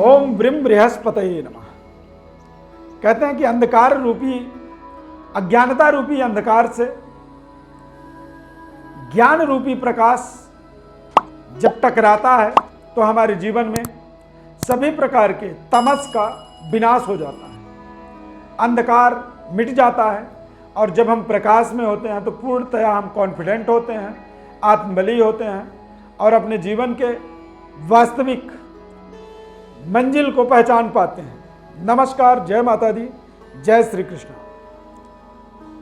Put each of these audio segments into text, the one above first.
ओम brim बृहस्पतये नमः। कहते हैं कि अंधकार रूपी, अज्ञानता रूपी अंधकार से ज्ञान रूपी प्रकाश जब टकराता है तो हमारे जीवन में सभी प्रकार के तमस का विनाश हो जाता है, अंधकार मिट जाता है। और जब हम प्रकाश में होते हैं तो पूर्णतया हम कॉन्फिडेंट होते हैं, आत्मबली होते हैं और अपने जीवन के वास्तविक मंजिल को पहचान पाते हैं। नमस्कार, जय माता दी, जय श्री कृष्ण।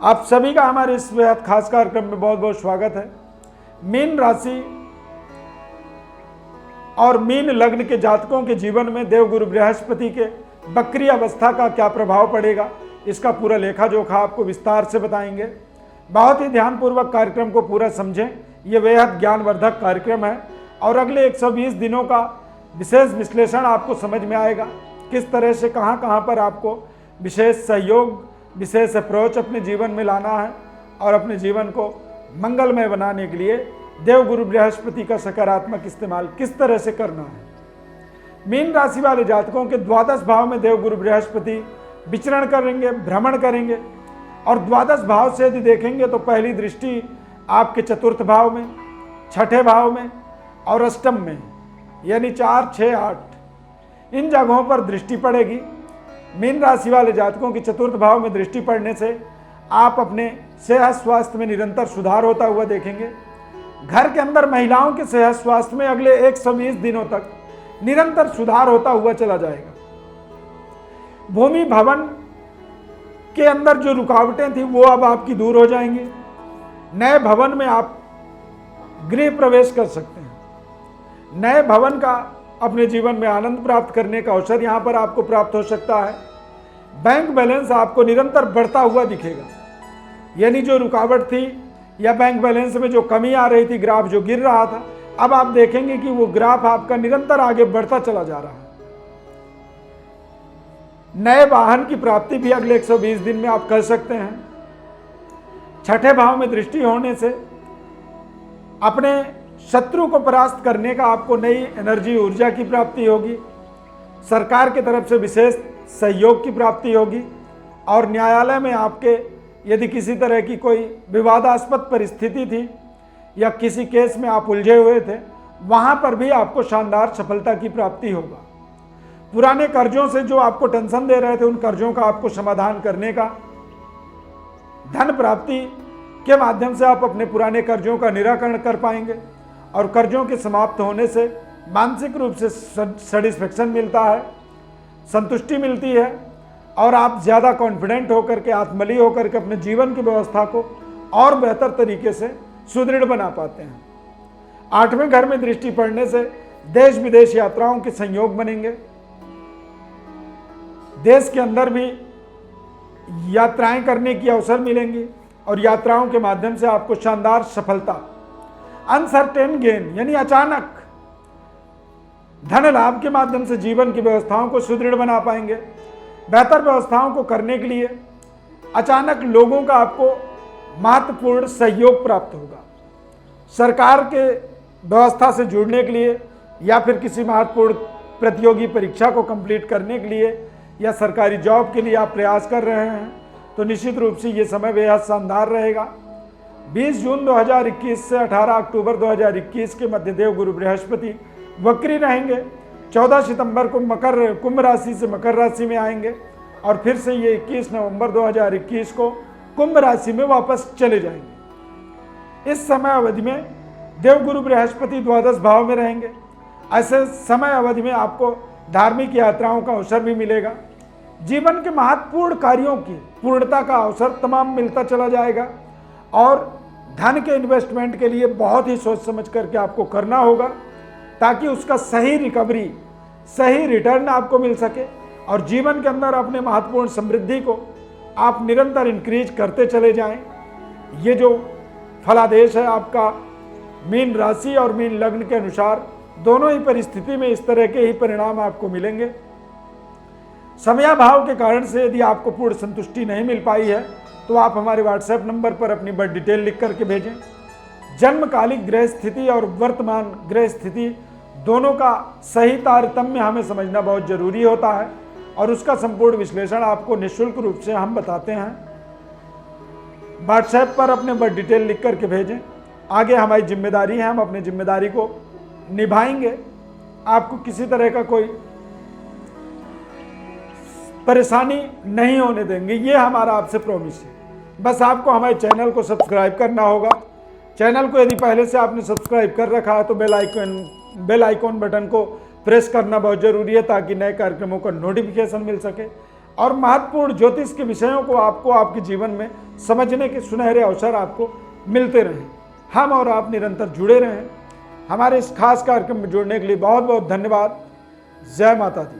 आप सभी का हमारे इस बेहद खास कार्यक्रम में बहुत बहुत स्वागत है। मीन राशि और मीन लग्न के जातकों के जीवन में देवगुरु बृहस्पति के वक्री अवस्था का क्या प्रभाव पड़ेगा, इसका पूरा लेखा जोखा आपको विस्तार से बताएंगे। बहुत ही ध्यानपूर्वक कार्यक्रम को पूरा समझें, ये बेहद ज्ञानवर्धक कार्यक्रम है और अगले 120 दिनों का विशेष विश्लेषण आपको समझ में आएगा। किस तरह से कहाँ पर आपको विशेष सहयोग, विशेष अप्रोच अपने जीवन में लाना है और अपने जीवन को मंगलमय बनाने के लिए देवगुरु बृहस्पति का सकारात्मक इस्तेमाल किस तरह से करना है। मीन राशि वाले जातकों के द्वादश भाव में देवगुरु बृहस्पति विचरण करेंगे, भ्रमण करेंगे और द्वादश भाव से यदि देखेंगे तो पहली दृष्टि आपके चतुर्थ भाव में, छठे भाव में और अष्टम में, यानी 4, 6, 8 इन जगहों पर दृष्टि पड़ेगी। मीन राशि वाले जातकों की चतुर्थ भाव में दृष्टि पड़ने से आप अपने सेहत स्वास्थ्य में निरंतर सुधार होता हुआ देखेंगे। घर के अंदर महिलाओं के सेहत स्वास्थ्य में अगले 120 दिनों तक निरंतर सुधार होता हुआ चला जाएगा। भूमि भवन के अंदर जो रुकावटें थी वो अब आपकी दूर हो जाएंगी। नए भवन में आप गृह प्रवेश कर सकते हैं। नए भवन का अपने जीवन में आनंद प्राप्त करने का अवसर यहाँ पर आपको प्राप्त हो सकता है। बैंक बैलेंस आपको निरंतर बढ़ता हुआ दिखेगा, यानी जो रुकावट थी या बैंक बैलेंस में जो कमी आ रही थी, ग्राफ जो गिर रहा था, अब आप देखेंगे कि वो ग्राफ आपका निरंतर आगे बढ़ता चला जा रहा है। नए वाहन की प्राप्ति भी अगले 120 दिन में आप कर सकते हैं। छठे भाव में दृष्टि होने से अपने शत्रु को परास्त करने का आपको नई एनर्जी, ऊर्जा की प्राप्ति होगी। सरकार की तरफ से विशेष सहयोग की प्राप्ति होगी और न्यायालय में आपके यदि किसी तरह की कोई विवादास्पद परिस्थिति थी या किसी केस में आप उलझे हुए थे, वहां पर भी आपको शानदार सफलता की प्राप्ति होगा। पुराने कर्जों से जो आपको टेंशन दे रहे थे, उन कर्जों का आपको समाधान करने का, धन प्राप्ति के माध्यम से आप अपने पुराने कर्जों का निराकरण कर पाएंगे और कर्जों के समाप्त होने से मानसिक रूप से सेटिस्फेक्शन मिलता है, संतुष्टि मिलती है और आप ज़्यादा कॉन्फिडेंट होकर के, आत्मबली होकर के अपने जीवन की व्यवस्था को और बेहतर तरीके से सुदृढ़ बना पाते हैं। 8वें घर में दृष्टि पड़ने से देश विदेश यात्राओं के संयोग बनेंगे। देश के अंदर भी यात्राएं करने की अवसर मिलेंगी और यात्राओं के माध्यम से आपको शानदार सफलता, अनसर्टेन गेन यानी अचानक धन लाभ के माध्यम से जीवन की व्यवस्थाओं को सुदृढ़ बना पाएंगे। बेहतर व्यवस्थाओं को करने के लिए अचानक लोगों का आपको महत्वपूर्ण सहयोग प्राप्त होगा। सरकार के व्यवस्था से जुड़ने के लिए या फिर किसी महत्वपूर्ण प्रतियोगी परीक्षा को कंप्लीट करने के लिए या सरकारी जॉब के लिए आप प्रयास कर रहे हैं तो निश्चित रूप से ये समय बेहद शानदार रहेगा। 20 जून 2021 से 18 अक्टूबर 2021 के मध्य देवगुरु बृहस्पति वक्री रहेंगे। 14 सितंबर को कुंभ राशि से मकर राशि में आएंगे और फिर से ये 21 नवंबर 2021 को कुंभ राशि में वापस चले जाएंगे। इस समय अवधि में देवगुरु बृहस्पति द्वादश भाव में रहेंगे। ऐसे समय अवधि में आपको धार्मिक यात्राओं का अवसर भी मिलेगा। जीवन के महत्वपूर्ण कार्यों की पूर्णता का अवसर तमाम मिलता चला जाएगा और धन के इन्वेस्टमेंट के लिए बहुत ही सोच समझ करके आपको करना होगा ताकि उसका सही रिकवरी, सही रिटर्न आपको मिल सके और जीवन के अंदर अपने महत्वपूर्ण समृद्धि को आप निरंतर इंक्रीज करते चले जाएं। ये जो फलादेश है आपका मीन राशि और मीन लग्न के अनुसार दोनों ही परिस्थिति में इस तरह के ही परिणाम आपको मिलेंगे। समयाभाव के कारण से यदि आपको पूर्ण संतुष्टि नहीं मिल पाई है तो आप हमारे व्हाट्सएप नंबर पर अपनी बर्थ डिटेल लिख करके भेजें। जन्मकालिक ग्रह स्थिति और वर्तमान ग्रह स्थिति दोनों का सही तारतम्य हमें समझना बहुत जरूरी होता है और उसका संपूर्ण विश्लेषण आपको निःशुल्क रूप से हम बताते हैं। व्हाट्सएप पर अपने बर्थ डिटेल लिख करके भेजें। आगे हमारी जिम्मेदारी है, हम अपनी जिम्मेदारी को निभाएंगे। आपको किसी तरह का कोई परेशानी नहीं होने देंगे, ये हमारा आपसे प्रॉमिस है। बस आपको हमारे चैनल को सब्सक्राइब करना होगा। चैनल को यदि पहले से आपने सब्सक्राइब कर रखा है तो बेल आइकॉन बटन को प्रेस करना बहुत जरूरी है ताकि नए कार्यक्रमों का नोटिफिकेशन मिल सके और महत्वपूर्ण ज्योतिष के विषयों को आपको आपके जीवन में समझने के सुनहरे अवसर आपको मिलते रहें। हम और आप निरंतर जुड़े रहें। हमारे इस खास कार्यक्रम में जुड़ने के लिए बहुत बहुत धन्यवाद। जय माता दी।